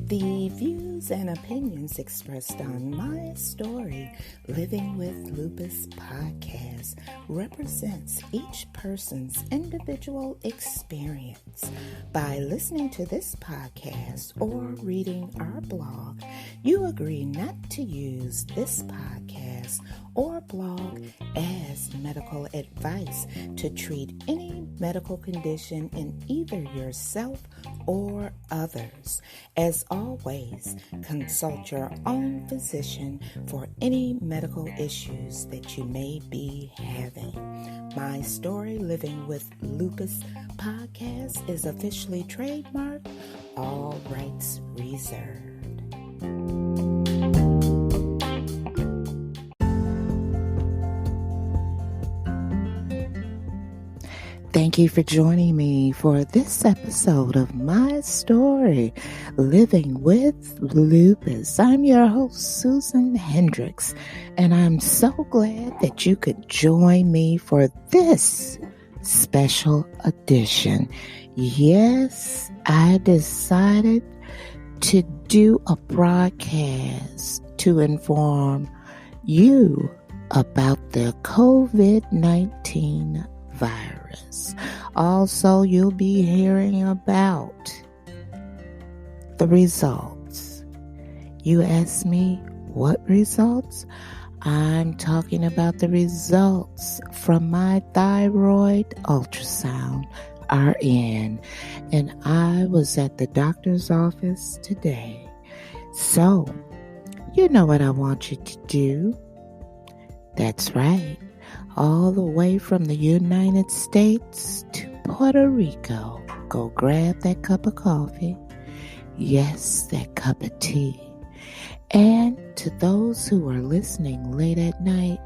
The views and opinions expressed on My Story Living with Lupus podcast represents each person's individual experience. By listening to this podcast or reading our blog, you agree not to use this podcast or blog as medical advice to treat any medical condition in either yourself or others. As always, consult your own physician for any medical issues that you may be having. My Story Living with Lupus podcast is officially trademarked, all rights reserved. Thank you for joining me for this episode of My Story Living with Lupus. I'm your host, Susan Hendricks, and I'm so glad that you could join me for this special edition. Yes, I decided to do a broadcast to inform you about the COVID-19 virus. Also, you'll be hearing about the results. You ask me, what results? I'm talking about the results from my thyroid ultrasound RN, and I was at the doctor's office today. So, you know what I want you to do? That's right. All the way from the United States to Puerto Rico. Go grab that cup of coffee. Yes, that cup of tea. And to those who are listening late at night,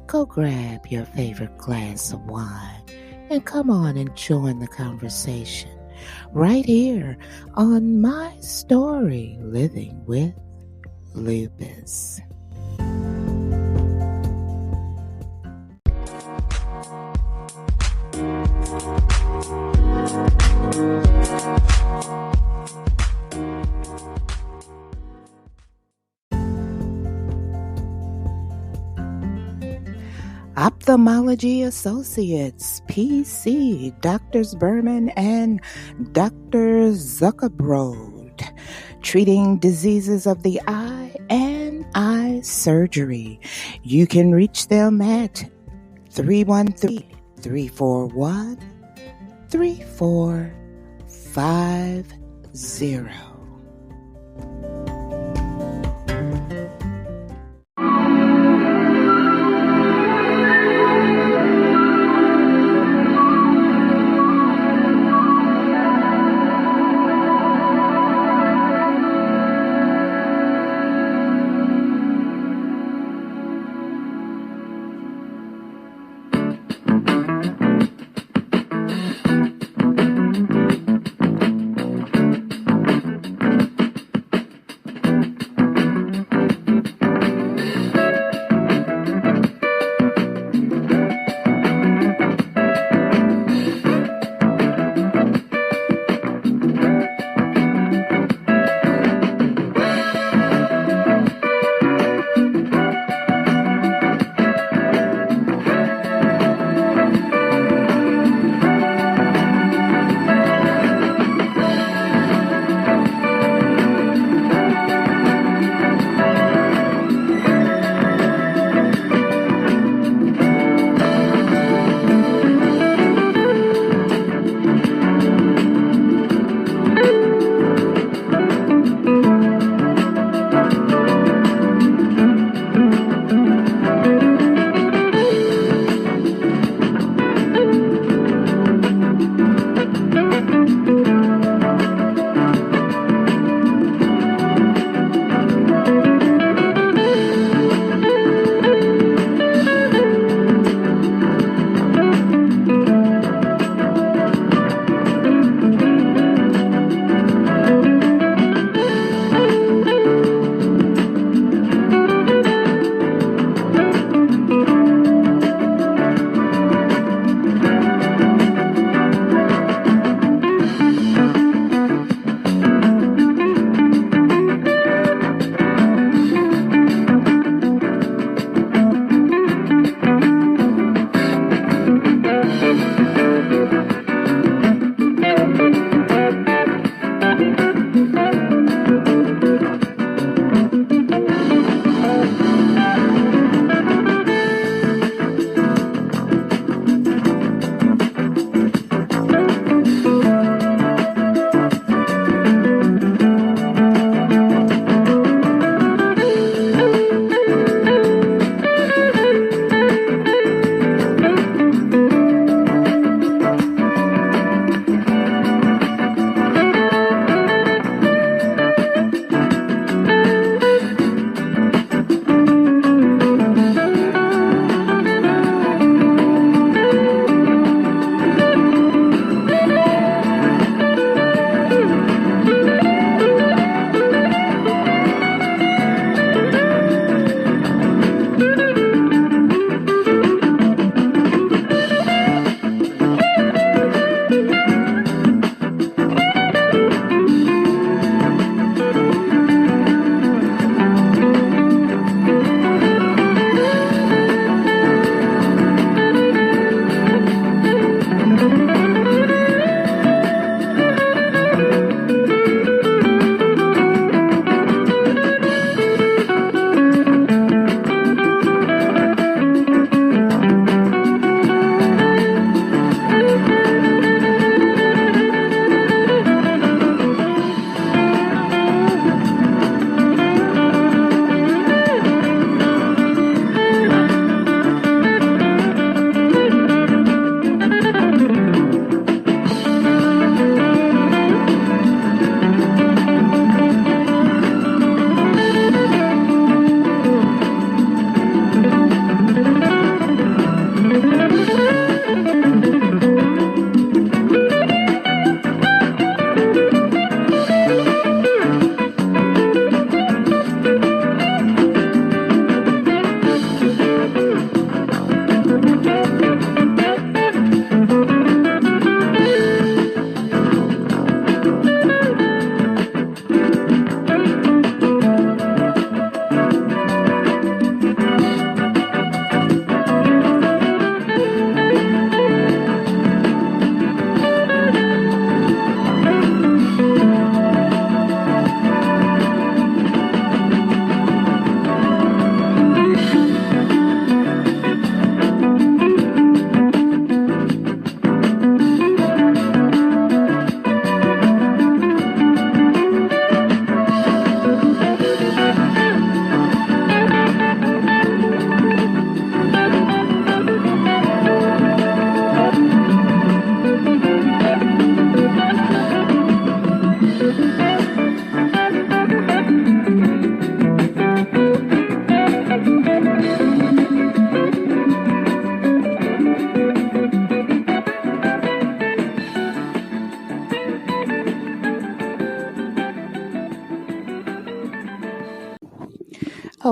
go grab your favorite glass of wine and come on and join the conversation right here on My Story Living with Lupus. Ophthalmology Associates, PC, Drs. Berman and Dr. Zuckerbrod, treating diseases of the eye and eye surgery. You can reach them at 313-341-3450.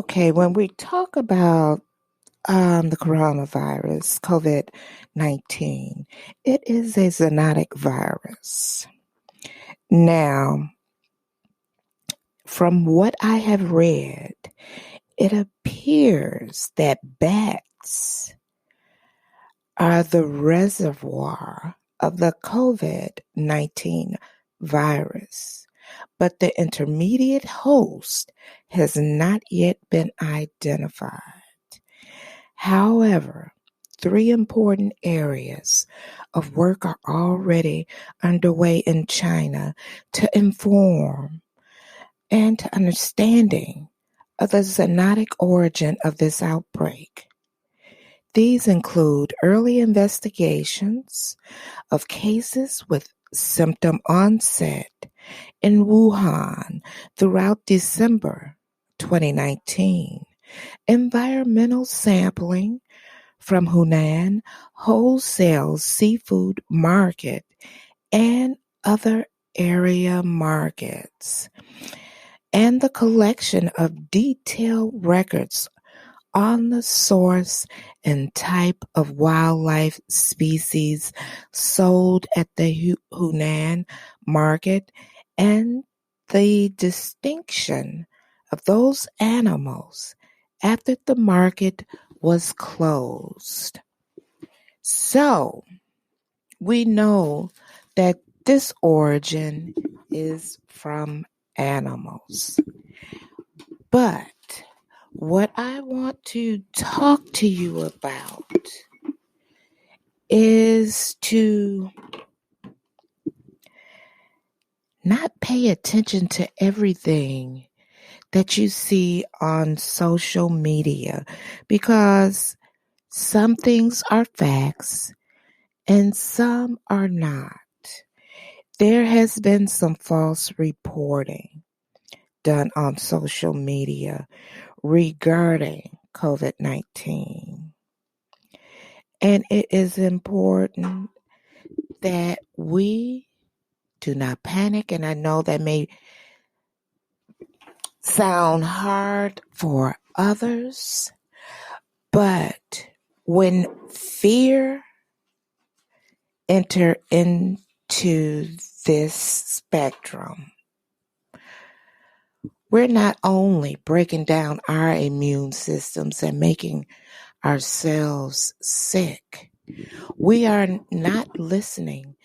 Okay, when we talk about the coronavirus, COVID-19, it is a zoonotic virus. Now, from what I have read, it appears that bats are the reservoir of the COVID-19 virus, but the intermediate host has not yet been identified. However, 3 important areas of work are already underway in China to inform and to understanding of the zoonotic origin of this outbreak. These include early investigations of cases with symptom onset in Wuhan throughout December 2019, environmental sampling from Hunan Wholesale Seafood Market and other area markets, and the collection of detailed records on the source and type of wildlife species sold at the Hunan market and the distinction of those animals after the market was closed. So, we know that this origin is from animals. But what I want to talk to you about is to not pay attention to everything that you see on social media, because some things are facts and some are not. There has been some false reporting done on social media regarding COVID-19. And it is important that we do not panic. And I know that may sound hard for others, but when fear enter into this spectrum, we're not only breaking down our immune systems and making ourselves sick, we are not listening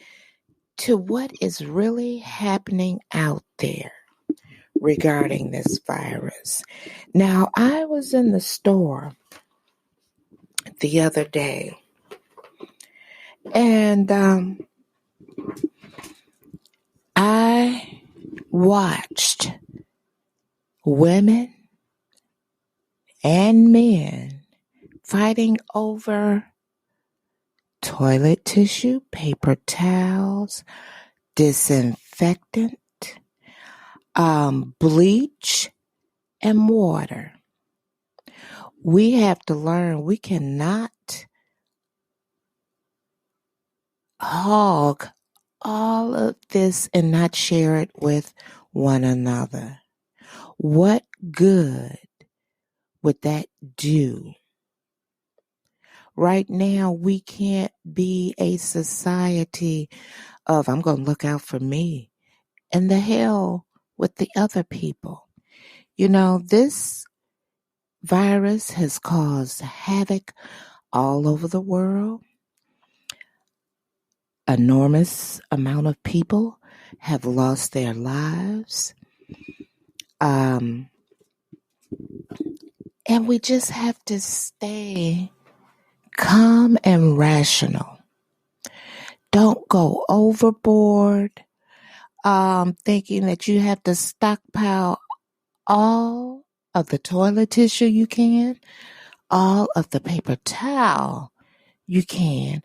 to what is really happening out there regarding this virus. Now, I was in the store the other day, and I watched women and men fighting over toilet tissue, paper towels, disinfectant, bleach, and water. We have to learn we cannot hog all of this and not share it with one another. What good would that do? Right now, we can't be a society of, I'm going to look out for me, and the hell with the other people. You know, this virus has caused havoc all over the world. Enormous amount of people have lost their lives. And we just have to stay calm and rational. Don't go overboard, thinking that you have to stockpile all of the toilet tissue you can, all of the paper towel you can,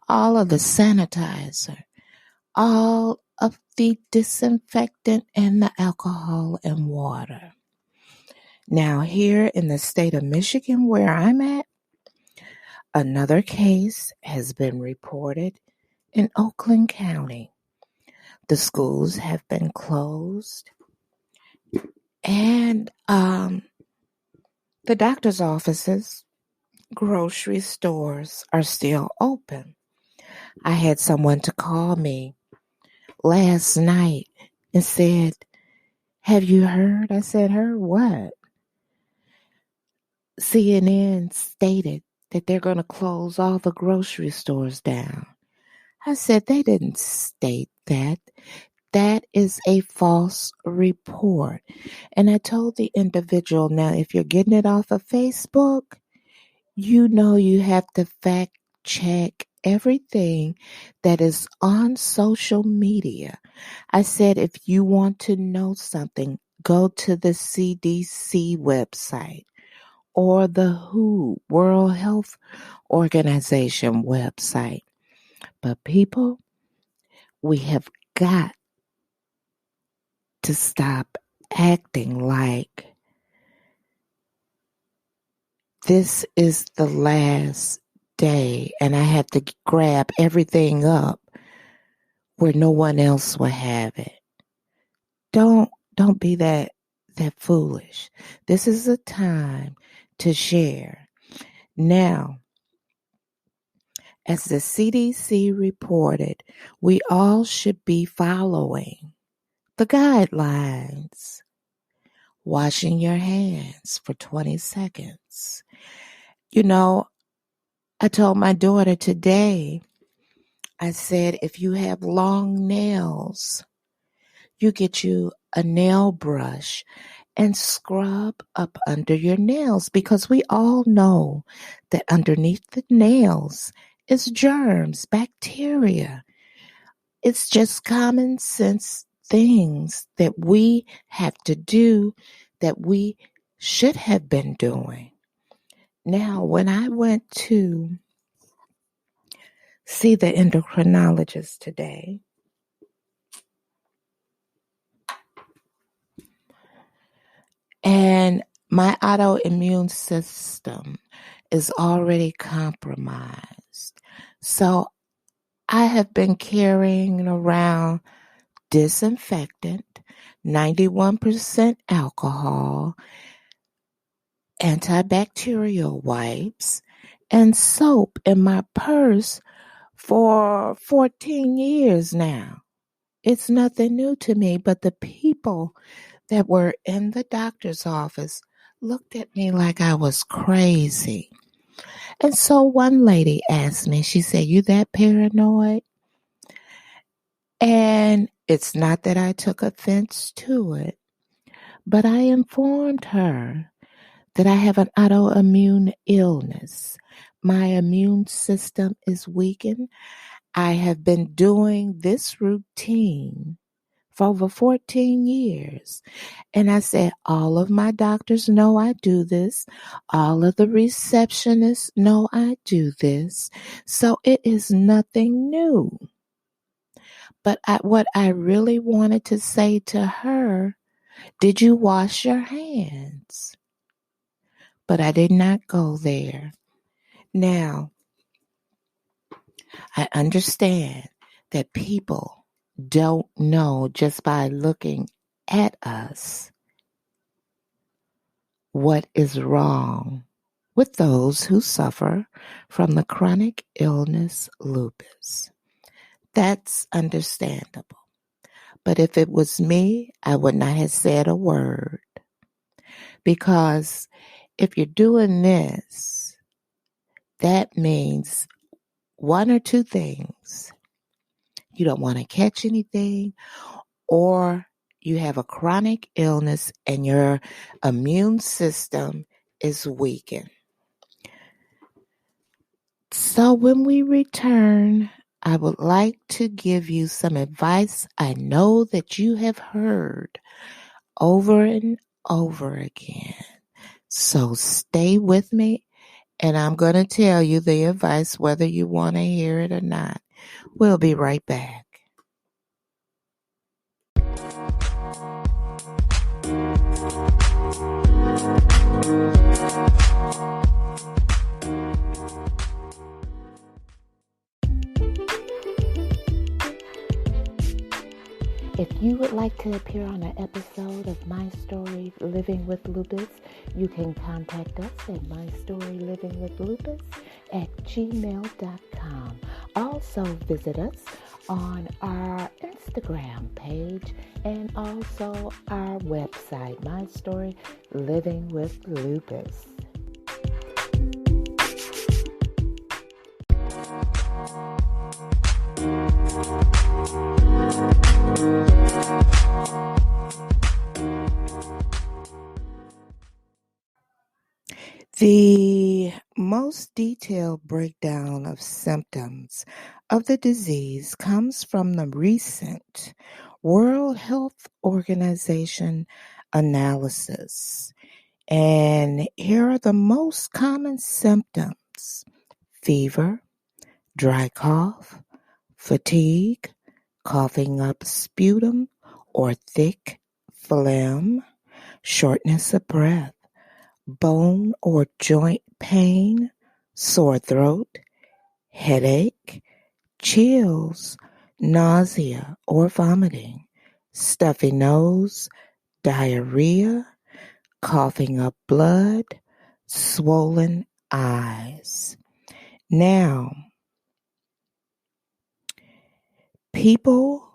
all of the sanitizer, all of the disinfectant and the alcohol and water. Now, here in the state of Michigan, where I'm at, another case has been reported in Oakland County. The schools have been closed, and The doctor's offices, grocery stores are still open. I had someone to call me last night and said, "Have you heard?" I said, "Heard what?" CNN stated that they're going to close all the grocery stores down. I said, "They didn't state that. That is a false report." And I told the individual, now, if you're getting it off of Facebook, you know you have to fact check everything that is on social media. I said, if you want to know something, go to the CDC website or the WHO, World Health Organization website. But people, we have got to stop acting like this is the last day and I have to grab everything up where no one else will have it. Don't be that foolish. This is a time to share. Now, as the CDC reported, we all should be following the guidelines. Washing your hands for 20 seconds. You know, I told my daughter today, I said, if you have long nails, you get you a nail brush and scrub up under your nails, because we all know that underneath the nails is germs, bacteria. It's just common sense things that we have to do that we should have been doing. Now, when I went to see the endocrinologist today, and my autoimmune system is already compromised. So I have been carrying around disinfectant, 91% alcohol, antibacterial wipes, and soap in my purse for 14 years now. It's nothing new to me, but the people that were in the doctor's office looked at me like I was crazy. And so one lady asked me, she said, "You that paranoid?" And it's not that I took offense to it, but I informed her that I have an autoimmune illness. My immune system is weakened. I have been doing this routine for over 14 years. And I said, all of my doctors know I do this. All of the receptionists know I do this. So it is nothing new. But what I really wanted to say to her, did you wash your hands? But I did not go there. Now, I understand that people don't know just by looking at us what is wrong with those who suffer from the chronic illness lupus. That's understandable. But if it was me, I would not have said a word. Because if you're doing this, that means one or two things. You don't want to catch anything, or you have a chronic illness and your immune system is weakened. So when we return, I would like to give you some advice I know that you have heard over and over again. So stay with me, and I'm going to tell you the advice whether you want to hear it or not. We'll be right back. If you would like to appear on an episode of My Story Living with Lupus, you can contact us at mystorylivingwithlupus@gmail.com. Also visit us on our Instagram page and also our website, My Story Living with Lupus. The most detailed breakdown of symptoms of the disease comes from the recent World Health Organization analysis. And here are the most common symptoms: fever, dry cough, fatigue, coughing up sputum or thick phlegm, shortness of breath, bone or joint pain, sore throat, headache, chills, nausea or vomiting, stuffy nose, diarrhea, coughing up blood, swollen eyes. Now, people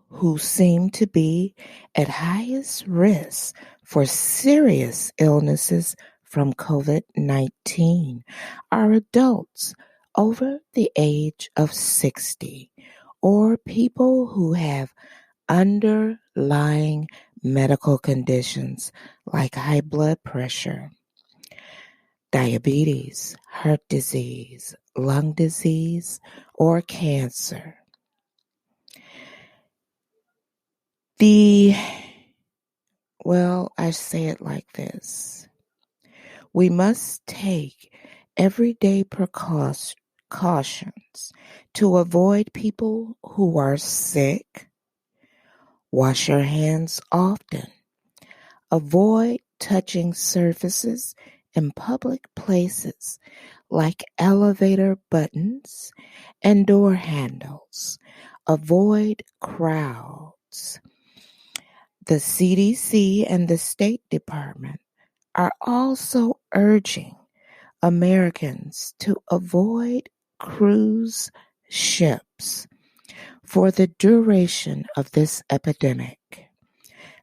who seem to be at highest risk for serious illnesses from COVID-19 are adults over the age of 60 or people who have underlying medical conditions like high blood pressure, diabetes, heart disease, lung disease, or cancer. I say it like this. We must take everyday precautions to avoid people who are sick. Wash your hands often. Avoid touching surfaces in public places like elevator buttons and door handles. Avoid crowds. The CDC and the State Department are also urging Americans to avoid cruise ships for the duration of this epidemic,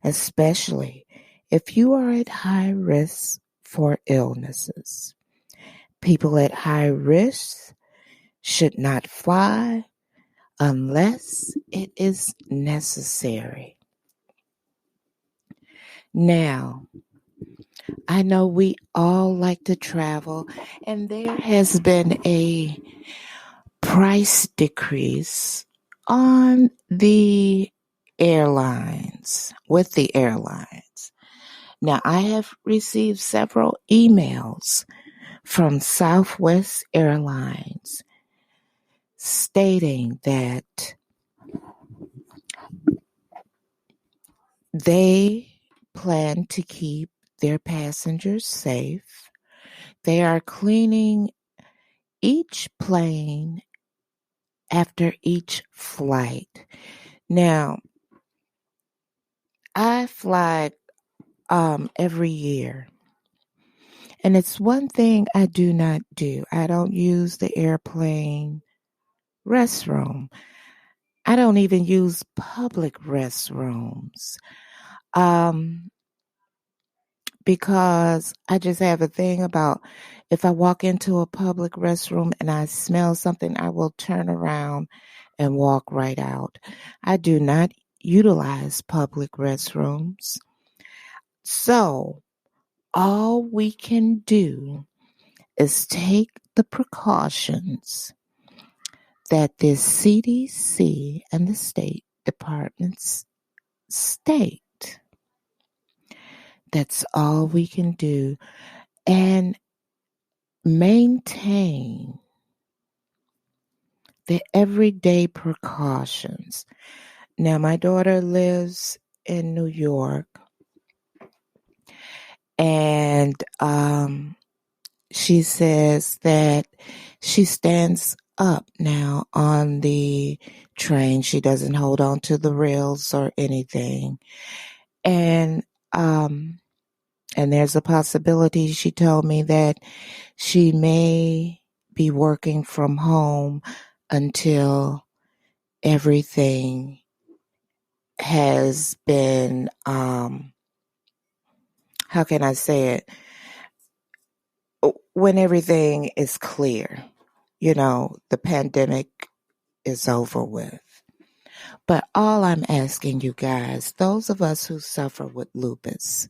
especially if you are at high risk for illnesses. People at high risk should not fly unless it is necessary. Now, I know we all like to travel, and there has been a price decrease on the airlines, with the airlines. Now, I have received several emails from Southwest Airlines stating that they plan to keep their passengers safe. They are cleaning each plane after each flight. Now, I fly every year, and it's one thing I do not do. I don't use the airplane restroom. I don't even use public restrooms. Because I just have a thing about if I walk into a public restroom and I smell something, I will turn around and walk right out. I do not utilize public restrooms. So all we can do is take the precautions that the CDC and the State Departments state. That's all we can do. And maintain the everyday precautions. Now, my daughter lives in New York, and she says that she stands up now on the train. She doesn't hold on to the rails or anything. And there's a possibility, she told me, that she may be working from home until everything has been, how can I say it? When everything is clear, the pandemic is over with. But all I'm asking you guys, those of us who suffer with lupus,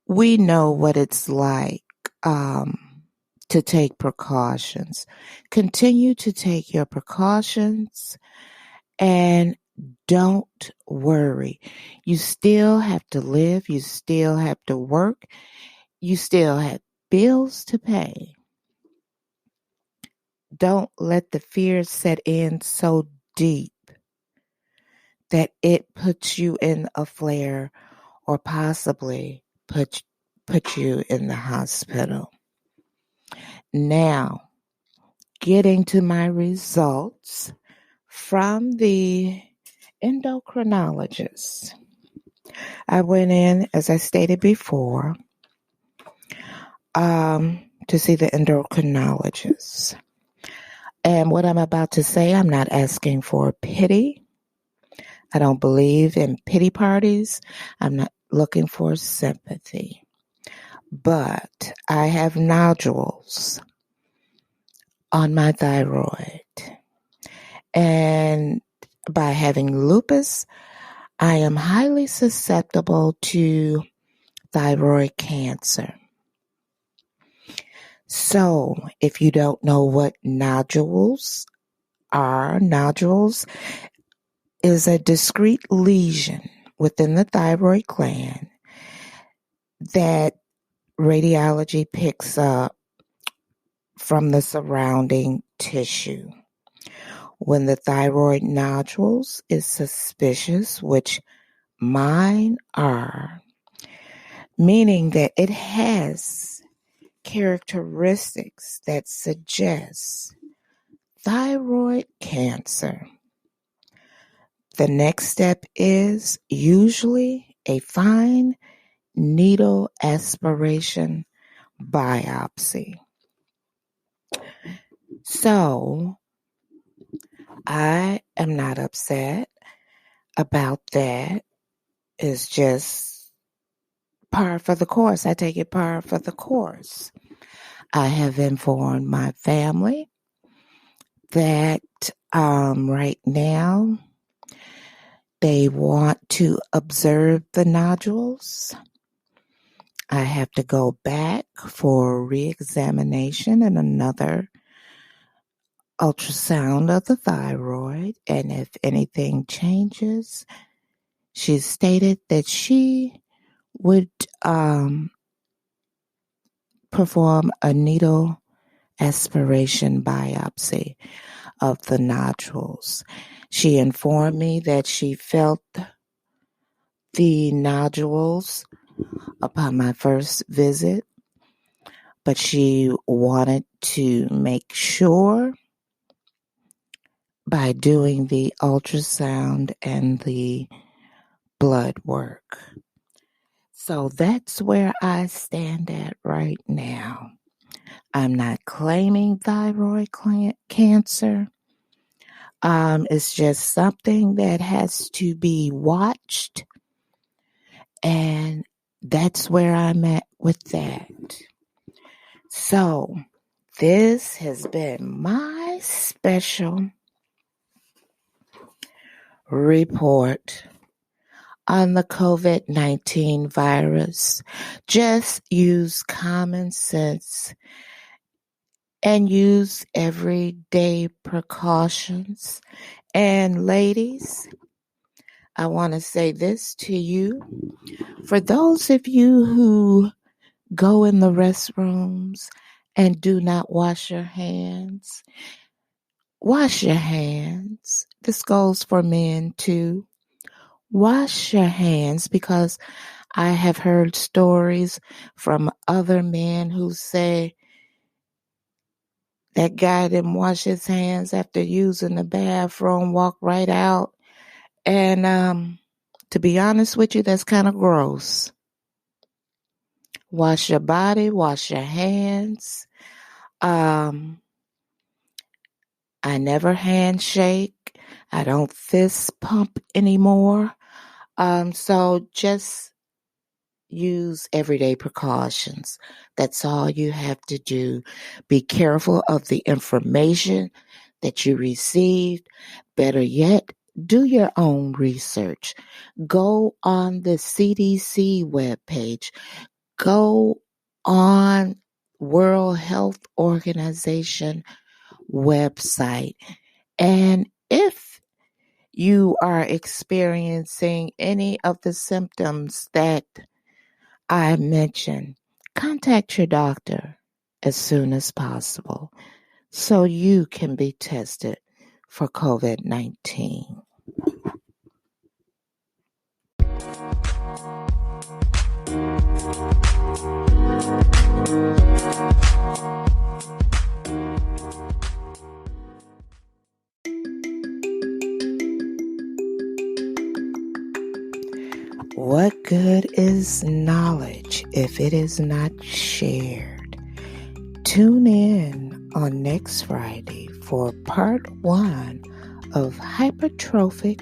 we know what it's like to take precautions. Continue to take your precautions and don't worry. You still have to live. You still have to work. You still have bills to pay. Don't let the fear set in so deep that it puts you in a flare or possibly put you in the hospital. Now, getting to my results from the endocrinologist. I went in, as I stated before, to see the endocrinologist. And what I'm about to say, I'm not asking for pity. I don't believe in pity parties. I'm not looking for sympathy. But I have nodules on my thyroid. And by having lupus, I am highly susceptible to thyroid cancer. So, if you don't know what nodules are, nodules is a discrete lesion within the thyroid gland that radiology picks up from the surrounding tissue. When the thyroid nodules is suspicious, which mine are, meaning that it has characteristics that suggest thyroid cancer, the next step is usually a fine needle aspiration biopsy. So I am not upset about that. It's just par for the course. I take it par for the course. I have informed my family that right now they want to observe the nodules. I have to go back for re-examination and another ultrasound of the thyroid. And if anything changes, she stated that she would perform a needle aspiration biopsy of the nodules. She informed me that she felt the nodules upon my first visit, but she wanted to make sure by doing the ultrasound and the blood work. So that's where I stand at right now. I'm not claiming thyroid cancer. It's just something that has to be watched, and that's where I'm at with that. So this has been my special report on the COVID-19 virus. Just use common sense and use everyday precautions. And ladies, I want to say this to you. For those of you who go in the restrooms and do not wash your hands, wash your hands. This goes for men too. Wash your hands, because I have heard stories from other men who say That guy didn't wash his hands after using the bathroom, walk right out. And to be honest with you, that's kind of gross. Wash your body, wash your hands. I never handshake. I don't fist pump anymore. So just use everyday precautions. That's all you have to do. Be careful of the information that you received. Better yet, do your own research. Go on the CDC webpage. Go on World Health Organization website. And if you are experiencing any of the symptoms that I mentioned, contact your doctor as soon as possible so you can be tested for COVID-19. What good is knowledge if it is not shared? Tune in on next Friday for part 1 of hypertrophic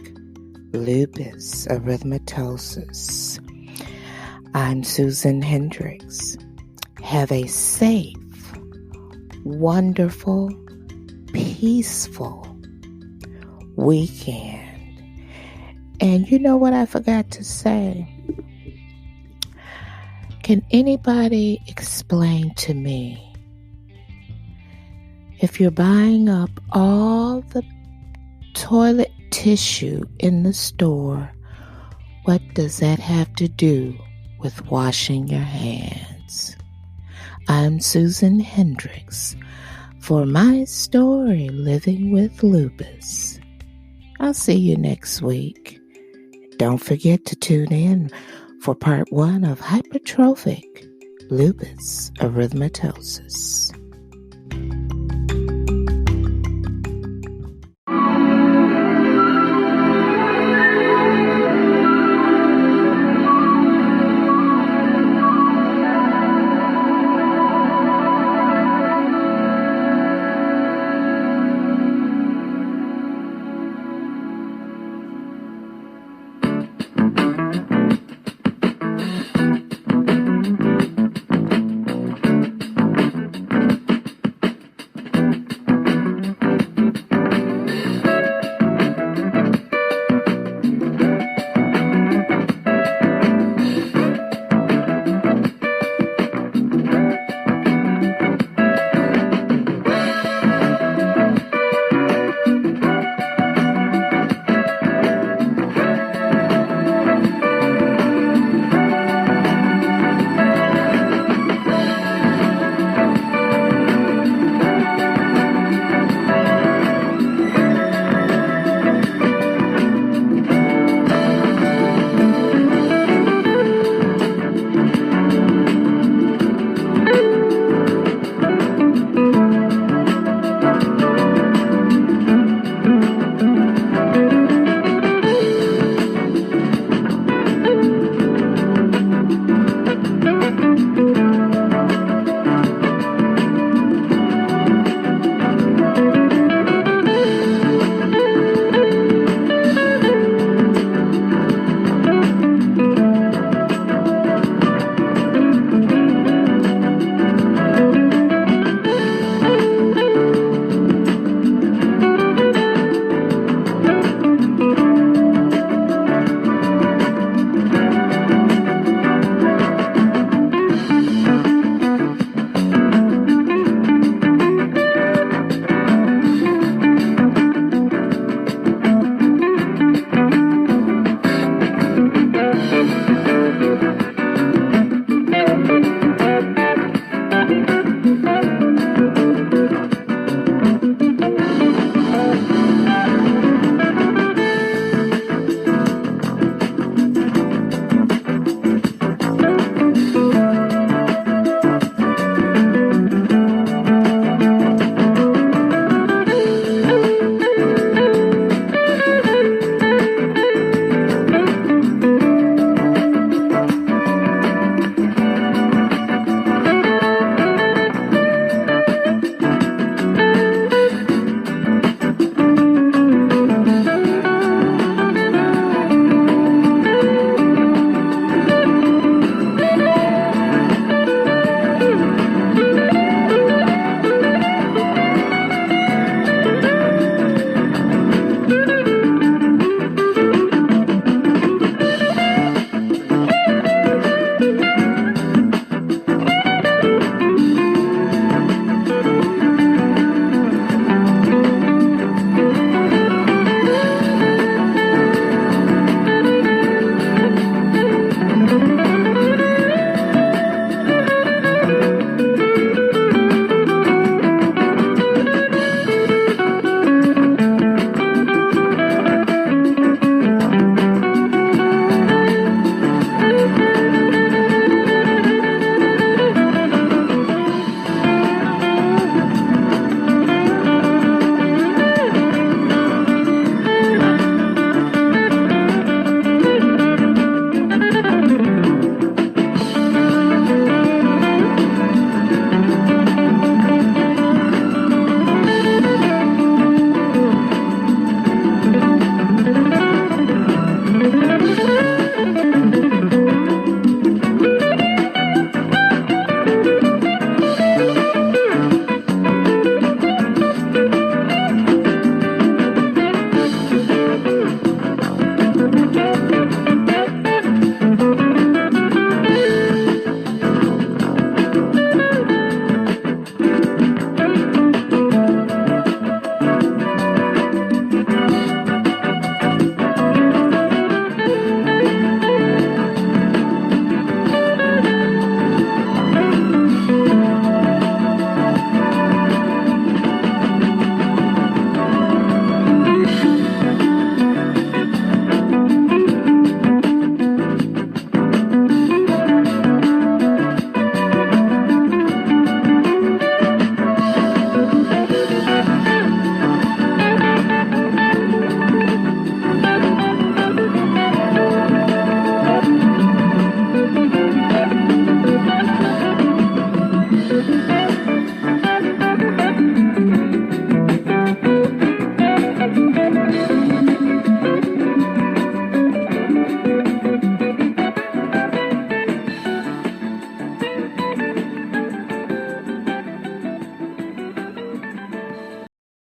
lupus erythematosus. I'm Susan Hendricks. Have a safe, wonderful, peaceful weekend. And you know what I forgot to say? Can anybody explain to me, if you're buying up all the toilet tissue in the store, what does that have to do with washing your hands? I'm Susan Hendricks for my story, Living with Lupus. I'll see you next week. Don't forget to tune in for part 1 of hypertrophic lupus erythematosus.